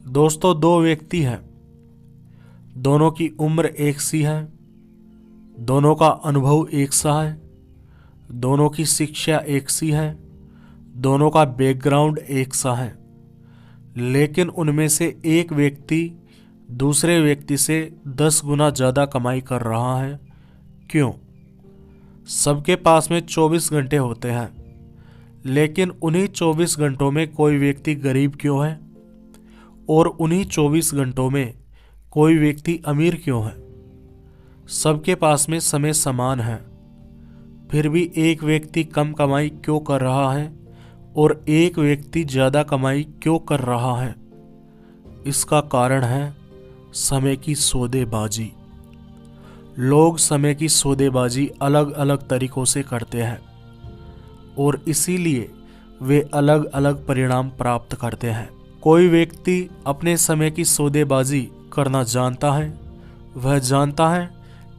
दोस्तों, दो व्यक्ति हैं। दोनों की उम्र एक सी है। दोनों का अनुभव एक सा है। दोनों की शिक्षा एक सी है। दोनों का बैकग्राउंड एक सा है। लेकिन उनमें से एक व्यक्ति दूसरे व्यक्ति से 10 गुना ज़्यादा कमाई कर रहा है। क्यों? सबके पास में 24 घंटे होते हैं, लेकिन उन्हीं 24 घंटों में कोई व्यक्ति गरीब क्यों है और उन्हीं 24 घंटों में कोई व्यक्ति अमीर क्यों है? सबके पास में समय समान है, फिर भी एक व्यक्ति कम कमाई क्यों कर रहा है और एक व्यक्ति ज़्यादा कमाई क्यों कर रहा है? इसका कारण है समय की सौदेबाजी। लोग समय की सौदेबाजी अलग अलग तरीकों से करते हैं और इसीलिए वे अलग अलग परिणाम प्राप्त करते हैं। कोई व्यक्ति अपने समय की सौदेबाजी करना जानता है। वह जानता है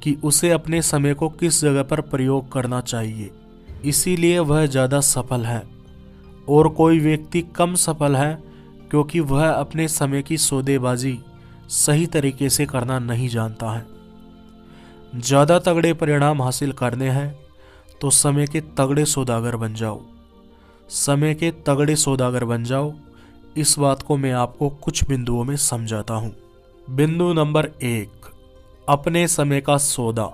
कि उसे अपने समय को किस जगह पर प्रयोग करना चाहिए, इसीलिए वह ज़्यादा सफल है। और कोई व्यक्ति कम सफल है क्योंकि वह अपने समय की सौदेबाजी सही तरीके से करना नहीं जानता है। ज़्यादा तगड़े परिणाम हासिल करने हैं तो समय के तगड़े सौदागर बन जाओ। समय के तगड़े सौदागर बन जाओ। इस बात को मैं आपको कुछ बिंदुओं में समझाता हूँ। बिंदु नंबर 1, अपने समय का सौदा।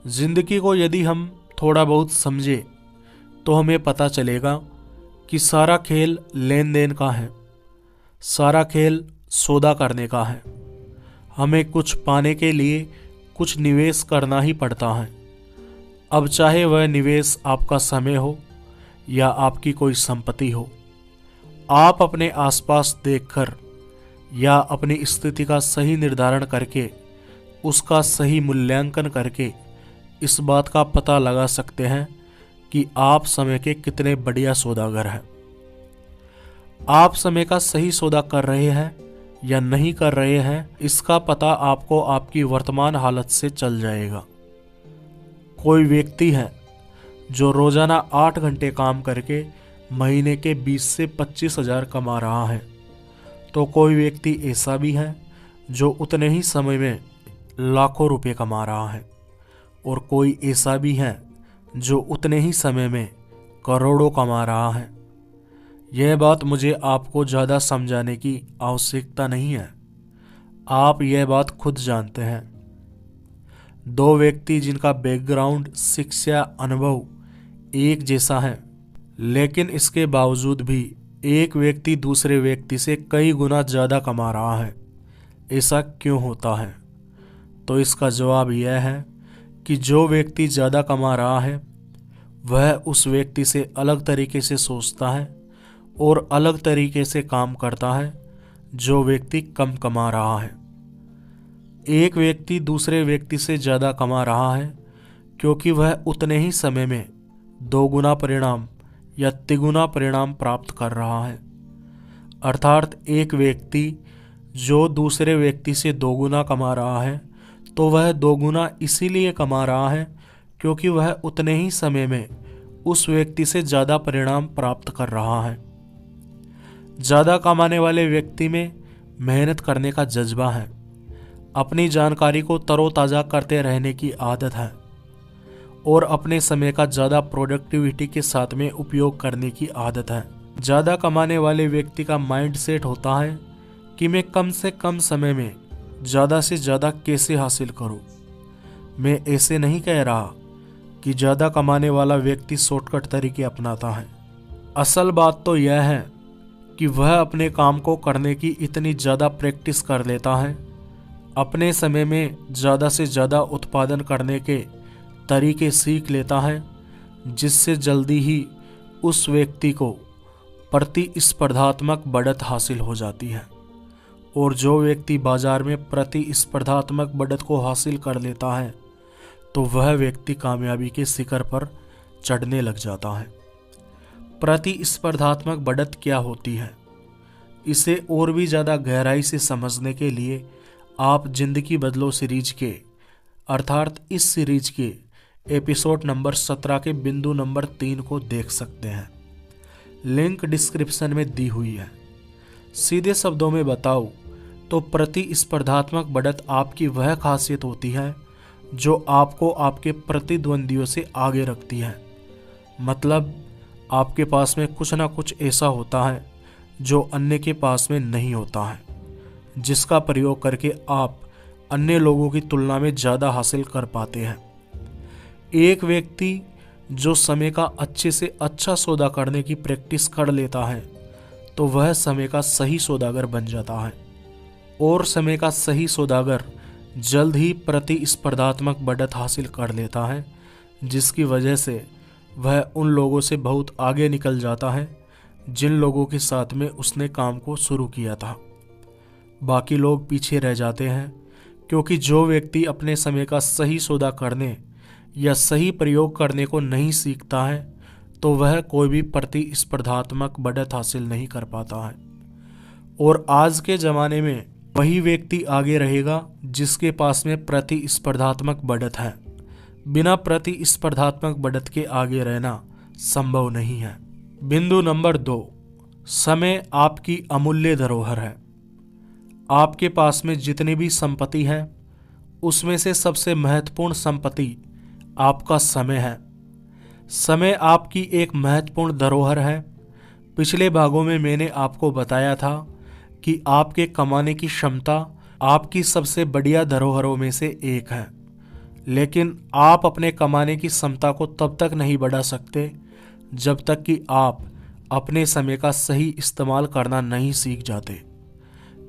जिंदगी को यदि हम थोड़ा बहुत समझे तो हमें पता चलेगा कि सारा खेल लेन देन का है। सारा खेल सौदा करने का है। हमें कुछ पाने के लिए कुछ निवेश करना ही पड़ता है। अब चाहे वह निवेश आपका समय हो या आपकी कोई संपत्ति हो, आप अपने आसपास देखकर या अपनी स्थिति का सही निर्धारण करके उसका सही मूल्यांकन करके इस बात का पता लगा सकते हैं कि आप समय के कितने बढ़िया सौदागर हैं। आप समय का सही सौदा कर रहे हैं या नहीं कर रहे हैं, इसका पता आपको आपकी वर्तमान हालत से चल जाएगा। कोई व्यक्ति है जो रोजाना 8 घंटे काम करके महीने के 20 से 25 हजार कमा रहा है, तो कोई व्यक्ति ऐसा भी है जो उतने ही समय में लाखों रुपए कमा रहा है, और कोई ऐसा भी है जो उतने ही समय में करोड़ों कमा रहा है। यह बात मुझे आपको ज़्यादा समझाने की आवश्यकता नहीं है, आप यह बात खुद जानते हैं। दो व्यक्ति जिनका बैकग्राउंड, शिक्षा, अनुभव एक जैसा है, लेकिन इसके बावजूद भी एक व्यक्ति दूसरे व्यक्ति से कई गुना ज़्यादा कमा रहा है। ऐसा क्यों होता है? तो इसका जवाब यह है कि जो व्यक्ति ज़्यादा कमा रहा है वह उस व्यक्ति से अलग तरीके से सोचता है और अलग तरीके से काम करता है जो व्यक्ति कम कमा रहा है। एक व्यक्ति दूसरे व्यक्ति से ज़्यादा कमा रहा है क्योंकि वह उतने ही समय में 2 गुना परिणाम या तिगुना परिणाम प्राप्त कर रहा है। अर्थात एक व्यक्ति जो दूसरे व्यक्ति से 2 गुना कमा रहा है तो वह 2 गुना इसीलिए कमा रहा है क्योंकि वह उतने ही समय में उस व्यक्ति से ज़्यादा परिणाम प्राप्त कर रहा है। ज़्यादा कमाने वाले व्यक्ति में मेहनत करने का जज्बा है, अपनी जानकारी को तरोताज़ा करते रहने की आदत है और अपने समय का ज़्यादा प्रोडक्टिविटी के साथ में उपयोग करने की आदत है। ज़्यादा कमाने वाले व्यक्ति का माइंड सेट होता है कि मैं कम से कम समय में ज़्यादा से ज़्यादा कैसे हासिल करूं। मैं ऐसे नहीं कह रहा कि ज़्यादा कमाने वाला व्यक्ति शॉर्टकट तरीके अपनाता है। असल बात तो यह है कि वह अपने काम को करने की इतनी ज़्यादा प्रैक्टिस कर लेता है, अपने समय में ज़्यादा से ज़्यादा उत्पादन करने के तरीके सीख लेता है, जिससे जल्दी ही उस व्यक्ति को प्रतिस्पर्धात्मक बढ़त हासिल हो जाती है। और जो व्यक्ति बाजार में प्रतिस्पर्धात्मक बढ़त को हासिल कर लेता है तो वह व्यक्ति कामयाबी के शिखर पर चढ़ने लग जाता है। प्रतिस्पर्धात्मक बढ़त क्या होती है, इसे और भी ज़्यादा गहराई से समझने के लिए आप जिंदगी बदलो सीरीज के अर्थात इस सीरीज के एपिसोड नंबर 17 के बिंदु नंबर 3 को देख सकते हैं। लिंक डिस्क्रिप्शन में दी हुई है। सीधे शब्दों में बताओ तो प्रतिस्पर्धात्मक बढ़त आपकी वह खासियत होती है जो आपको आपके प्रतिद्वंदियों से आगे रखती है। मतलब आपके पास में कुछ ना कुछ ऐसा होता है जो अन्य के पास में नहीं होता है, जिसका प्रयोग करके आप अन्य लोगों की तुलना में ज़्यादा हासिल कर पाते हैं। एक व्यक्ति जो समय का अच्छे से अच्छा सौदा करने की प्रैक्टिस कर लेता है तो वह समय का सही सौदागर बन जाता है, और समय का सही सौदागर जल्द ही प्रतिस्पर्धात्मक बढ़त हासिल कर लेता है, जिसकी वजह से वह उन लोगों से बहुत आगे निकल जाता है जिन लोगों के साथ में उसने काम को शुरू किया था। बाकी लोग पीछे रह जाते हैं, क्योंकि जो व्यक्ति अपने समय का सही सौदा करने या सही प्रयोग करने को नहीं सीखता है तो वह कोई भी प्रतिस्पर्धात्मक बढ़त हासिल नहीं कर पाता है। और आज के ज़माने में वही व्यक्ति आगे रहेगा जिसके पास में प्रतिस्पर्धात्मक बढ़त है। बिना प्रतिस्पर्धात्मक बढ़त के आगे रहना संभव नहीं है। बिंदु नंबर 2, समय आपकी अमूल्य धरोहर है। आपके पास में जितनी भी संपत्ति है उसमें से सबसे महत्वपूर्ण संपत्ति आपका समय है। समय आपकी एक महत्वपूर्ण धरोहर है। पिछले भागों में मैंने आपको बताया था कि आपके कमाने की क्षमता आपकी सबसे बढ़िया धरोहरों में से एक है, लेकिन आप अपने कमाने की क्षमता को तब तक नहीं बढ़ा सकते जब तक कि आप अपने समय का सही इस्तेमाल करना नहीं सीख जाते।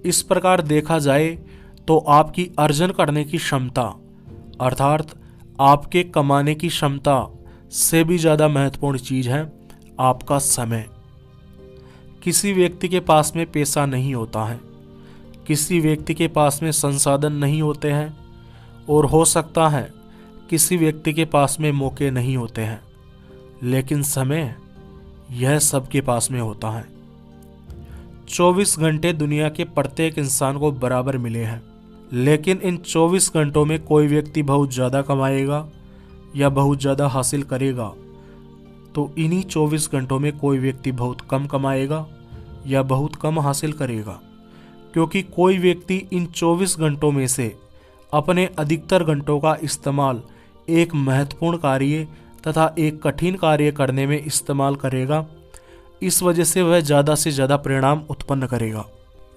इस प्रकार देखा जाए तो आपकी अर्जन करने की क्षमता अर्थात आपके कमाने की क्षमता से भी ज़्यादा महत्वपूर्ण चीज़ है आपका समय। किसी व्यक्ति के पास में पैसा नहीं होता है, किसी व्यक्ति के पास में संसाधन नहीं होते हैं, और हो सकता है किसी व्यक्ति के पास में मौके नहीं होते हैं, लेकिन समय यह सबके पास में होता है। 24 घंटे दुनिया के प्रत्येक इंसान को बराबर मिले हैं, लेकिन इन 24 घंटों में कोई व्यक्ति बहुत ज़्यादा कमाएगा या बहुत ज़्यादा हासिल करेगा, तो इन्हीं 24 घंटों में कोई व्यक्ति बहुत कम कमाएगा या बहुत कम हासिल करेगा, क्योंकि कोई व्यक्ति इन 24 घंटों में से अपने अधिकतर घंटों का इस्तेमाल एक महत्वपूर्ण कार्य तथा एक कठिन कार्य करने में इस्तेमाल करेगा। इस वजह से वह ज़्यादा से ज़्यादा परिणाम उत्पन्न करेगा,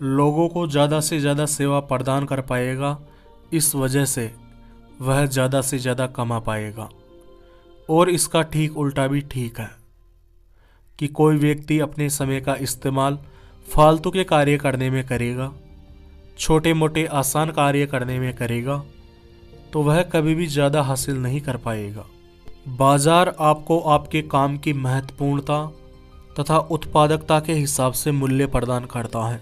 लोगों को ज़्यादा से ज़्यादा सेवा प्रदान कर पाएगा। इस वजह से वह ज़्यादा से ज़्यादा कमा पाएगा। और इसका ठीक उल्टा भी ठीक है कि कोई व्यक्ति अपने समय का इस्तेमाल फालतू के कार्य करने में करेगा, छोटे मोटे आसान कार्य करने में करेगा, तो वह कभी भी ज़्यादा हासिल नहीं कर पाएगा। बाजार आपको आपके काम की महत्वपूर्णता तथा उत्पादकता के हिसाब से मूल्य प्रदान करता है।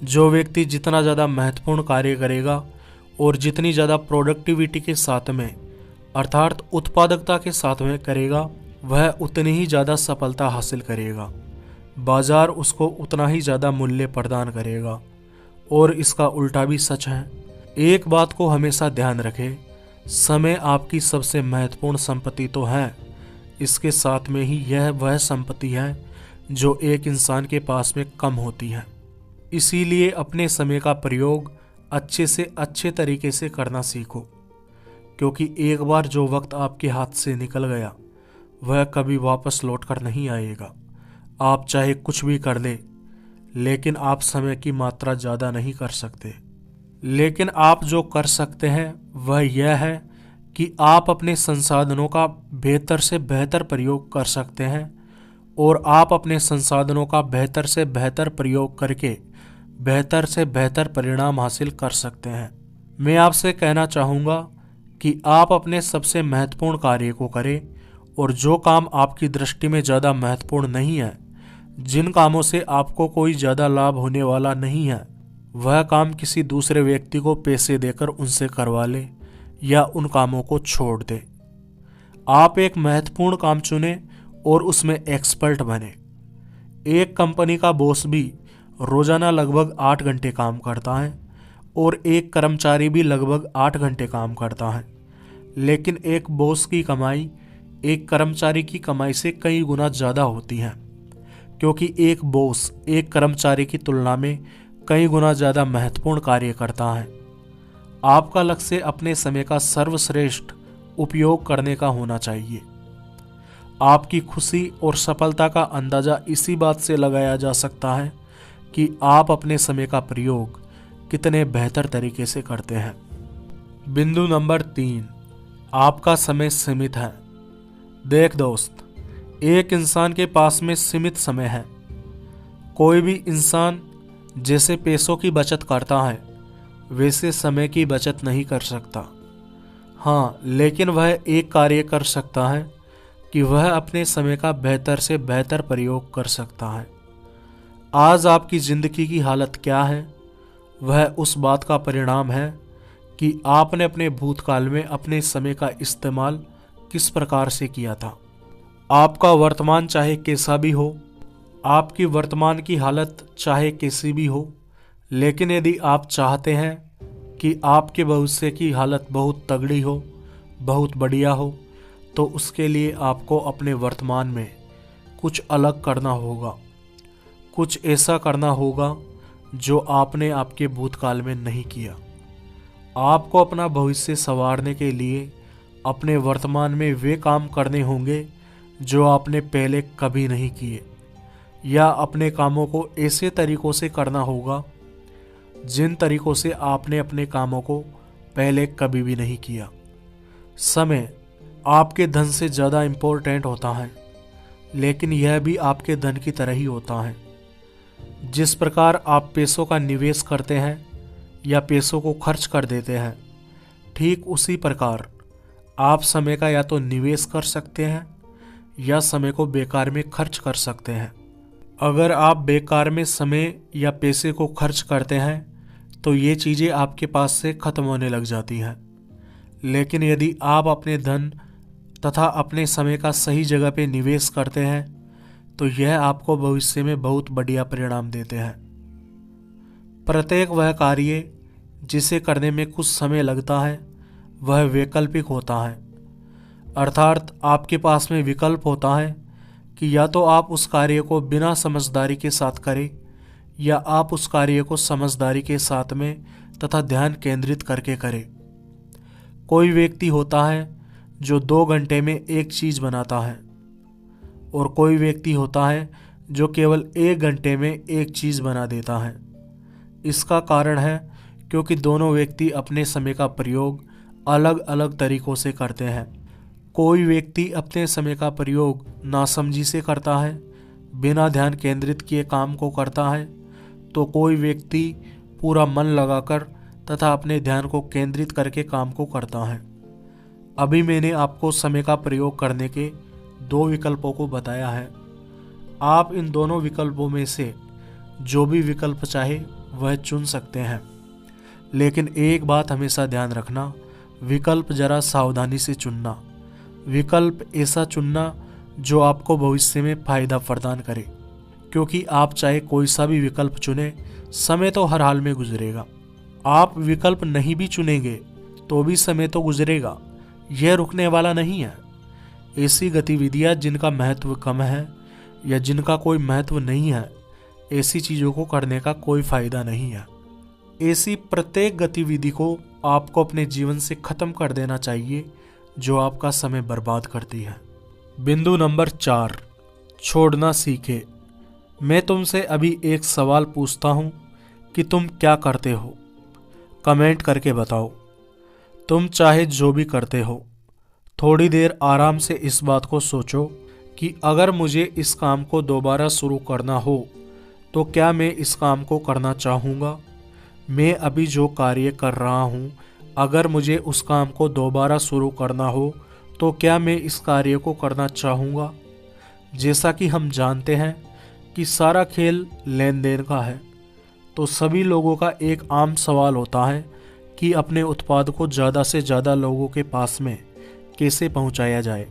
जो व्यक्ति जितना ज़्यादा महत्वपूर्ण कार्य करेगा और जितनी ज़्यादा प्रोडक्टिविटी के साथ में अर्थात उत्पादकता के साथ में करेगा, वह उतनी ही ज़्यादा सफलता हासिल करेगा। बाजार उसको उतना ही ज़्यादा मूल्य प्रदान करेगा। और इसका उल्टा भी सच है। एक बात को हमेशा ध्यान रखें, समय आपकी सबसे महत्वपूर्ण संपत्ति तो है, इसके साथ में ही यह वह संपत्ति है जो एक इंसान के पास में कम होती है। इसीलिए अपने समय का प्रयोग अच्छे से अच्छे तरीके से करना सीखो, क्योंकि एक बार जो वक्त आपके हाथ से निकल गया वह कभी वापस लौट कर नहीं आएगा। आप चाहे कुछ भी कर ले, लेकिन आप समय की मात्रा ज़्यादा नहीं कर सकते। लेकिन आप जो कर सकते हैं वह यह है कि आप अपने संसाधनों का बेहतर से बेहतर प्रयोग कर सकते हैं, और आप अपने संसाधनों का बेहतर से बेहतर प्रयोग करके बेहतर से बेहतर परिणाम हासिल कर सकते हैं। मैं आपसे कहना चाहूँगा कि आप अपने सबसे महत्वपूर्ण कार्य को करें, और जो काम आपकी दृष्टि में ज़्यादा महत्वपूर्ण नहीं है, जिन कामों से आपको कोई ज़्यादा लाभ होने वाला नहीं है, वह काम किसी दूसरे व्यक्ति को पैसे देकर उनसे करवा ले या उन कामों को छोड़ दे। आप एक महत्वपूर्ण काम चुनें और उसमें एक्सपर्ट बने। एक कंपनी का बॉस भी रोजाना लगभग 8 घंटे काम करता है और एक कर्मचारी भी लगभग 8 घंटे काम करता है, लेकिन एक बॉस की कमाई एक कर्मचारी की कमाई से कई गुना ज़्यादा होती है, क्योंकि एक बॉस एक कर्मचारी की तुलना में कई गुना ज़्यादा महत्वपूर्ण कार्य करता है। आपका लक्ष्य अपने समय का सर्वश्रेष्ठ उपयोग करने का होना चाहिए। आपकी खुशी और सफलता का अंदाज़ा इसी बात से लगाया जा सकता है कि आप अपने समय का प्रयोग कितने बेहतर तरीके से करते हैं। बिंदु नंबर 3, आपका समय सीमित है। देख दोस्त, एक इंसान के पास में सीमित समय है। कोई भी इंसान जैसे पैसों की बचत करता है वैसे समय की बचत नहीं कर सकता। हाँ, लेकिन वह एक कार्य कर सकता है कि वह अपने समय का बेहतर से बेहतर प्रयोग कर सकता है। आज आपकी ज़िंदगी की हालत क्या है, वह उस बात का परिणाम है कि आपने अपने भूतकाल में अपने समय का इस्तेमाल किस प्रकार से किया था। आपका वर्तमान चाहे कैसा भी हो, आपकी वर्तमान की हालत चाहे कैसी भी हो, लेकिन यदि आप चाहते हैं कि आपके भविष्य की हालत बहुत तगड़ी हो, बहुत बढ़िया हो, तो उसके लिए आपको अपने वर्तमान में कुछ अलग करना होगा। कुछ ऐसा करना होगा जो आपने आपके भूतकाल में नहीं किया। आपको अपना भविष्य संवारने के लिए अपने वर्तमान में वे काम करने होंगे जो आपने पहले कभी नहीं किए, या अपने कामों को ऐसे तरीकों से करना होगा जिन तरीकों से आपने अपने कामों को पहले कभी भी नहीं किया। समय आपके धन से ज़्यादा इम्पोर्टेंट होता है, लेकिन यह भी आपके धन की तरह ही होता है। जिस प्रकार आप पैसों का निवेश करते हैं या पैसों को खर्च कर देते हैं, ठीक उसी प्रकार आप समय का या तो निवेश कर सकते हैं या समय को बेकार में खर्च कर सकते हैं। अगर आप बेकार में समय या पैसे को खर्च करते हैं तो ये चीज़ें आपके पास से ख़त्म होने लग जाती हैं। लेकिन यदि आप अपने धन तथा अपने समय का सही जगह पे निवेश करते हैं तो यह आपको भविष्य में बहुत बढ़िया परिणाम देते हैं। प्रत्येक वह कार्य जिसे करने में कुछ समय लगता है वह वैकल्पिक होता है, अर्थात आपके पास में विकल्प होता है कि या तो आप उस कार्य को बिना समझदारी के साथ करें या आप उस कार्य को समझदारी के साथ में तथा ध्यान केंद्रित करके करें। कोई व्यक्ति होता है जो 2 घंटे में एक चीज़ बनाता है और कोई व्यक्ति होता है जो केवल 1 घंटे में एक चीज़ बना देता है। इसका कारण है क्योंकि दोनों व्यक्ति अपने समय का प्रयोग अलग अलग तरीक़ों से करते हैं। कोई व्यक्ति अपने समय का प्रयोग नासमझी से करता है, बिना ध्यान केंद्रित किए काम को करता है, तो कोई व्यक्ति पूरा मन लगाकर तथा अपने ध्यान को केंद्रित करके काम को करता है। अभी मैंने आपको समय का प्रयोग करने के 2 विकल्पों को बताया है। आप इन दोनों विकल्पों में से जो भी विकल्प चाहे वह चुन सकते हैं, लेकिन एक बात हमेशा ध्यान रखना, विकल्प जरा सावधानी से चुनना। विकल्प ऐसा चुनना जो आपको भविष्य में फ़ायदा प्रदान करे, क्योंकि आप चाहे कोई सा भी विकल्प चुने, समय तो हर हाल में गुजरेगा। आप विकल्प नहीं भी चुनेंगे तो भी समय तो गुजरेगा, यह रुकने वाला नहीं है। ऐसी गतिविधियां जिनका महत्व कम है या जिनका कोई महत्व नहीं है, ऐसी चीज़ों को करने का कोई फ़ायदा नहीं है। ऐसी प्रत्येक गतिविधि को आपको अपने जीवन से ख़त्म कर देना चाहिए जो आपका समय बर्बाद करती है। बिंदु नंबर 4, छोड़ना सीखे। मैं तुमसे अभी एक सवाल पूछता हूँ कि तुम क्या करते हो? कमेंट करके बताओ। तुम चाहे जो भी करते हो, थोड़ी देर आराम से इस बात को सोचो कि अगर मुझे इस काम को दोबारा शुरू करना हो तो क्या मैं इस काम को करना चाहूँगा? मैं अभी जो कार्य कर रहा हूँ, अगर मुझे उस काम को दोबारा शुरू करना हो तो क्या मैं इस कार्य को करना चाहूँगा? जैसा कि हम जानते हैं कि सारा खेल लेन देन का है, तो सभी लोगों का एक आम सवाल होता है कि अपने उत्पाद को ज़्यादा से ज़्यादा लोगों के पास में कैसे पहुंचाया जाए,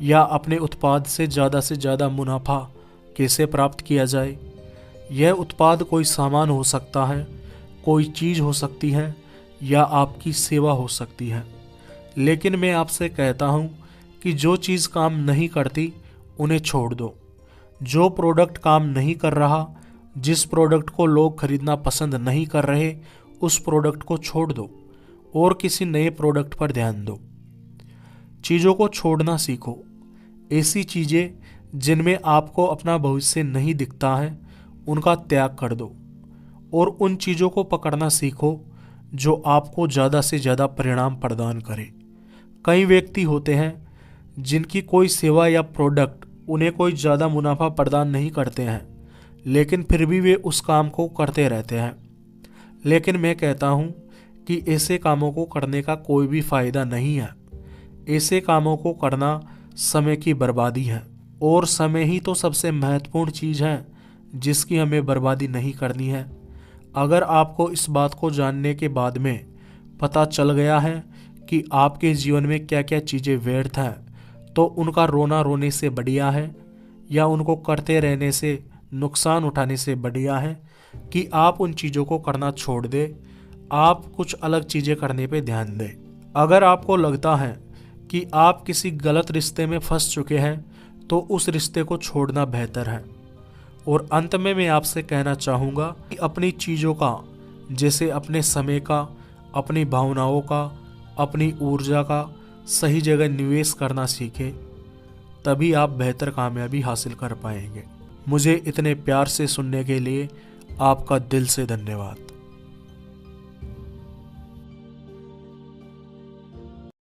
या अपने उत्पाद से ज़्यादा मुनाफा कैसे प्राप्त किया जाए। यह उत्पाद कोई सामान हो सकता है, कोई चीज़ हो सकती है, या आपकी सेवा हो सकती है। लेकिन मैं आपसे कहता हूँ कि जो चीज़ काम नहीं करती उन्हें छोड़ दो। जो प्रोडक्ट काम नहीं कर रहा, जिस प्रोडक्ट को लोग खरीदना पसंद नहीं कर रहे, उस प्रोडक्ट को छोड़ दो और किसी नए प्रोडक्ट पर ध्यान दो। चीज़ों को छोड़ना सीखो। ऐसी चीज़ें जिनमें आपको अपना भविष्य नहीं दिखता है, उनका त्याग कर दो और उन चीज़ों को पकड़ना सीखो जो आपको ज़्यादा से ज़्यादा परिणाम प्रदान करे। कई व्यक्ति होते हैं जिनकी कोई सेवा या प्रोडक्ट उन्हें कोई ज़्यादा मुनाफा प्रदान नहीं करते हैं, लेकिन फिर भी वे उस काम को करते रहते हैं। लेकिन मैं कहता हूँ कि ऐसे कामों को करने का कोई भी फ़ायदा नहीं है। ऐसे कामों को करना समय की बर्बादी है, और समय ही तो सबसे महत्वपूर्ण चीज़ है जिसकी हमें बर्बादी नहीं करनी है। अगर आपको इस बात को जानने के बाद में पता चल गया है कि आपके जीवन में क्या क्या चीज़ें व्यर्थ हैं, तो उनका रोना रोने से बढ़िया है या उनको करते रहने से नुकसान उठाने से बढ़िया है कि आप उन चीज़ों को करना छोड़ दें, आप कुछ अलग चीज़ें करने पे ध्यान दें। अगर आपको लगता है कि आप किसी गलत रिश्ते में फंस चुके हैं, तो उस रिश्ते को छोड़ना बेहतर है। और अंत में मैं आपसे कहना चाहूँगा कि अपनी चीज़ों का, जैसे अपने समय का, अपनी भावनाओं का, अपनी ऊर्जा का सही जगह निवेश करना सीखें, तभी आप बेहतर कामयाबी हासिल कर पाएंगे। मुझे इतने प्यार से सुनने के लिए आपका दिल से धन्यवाद।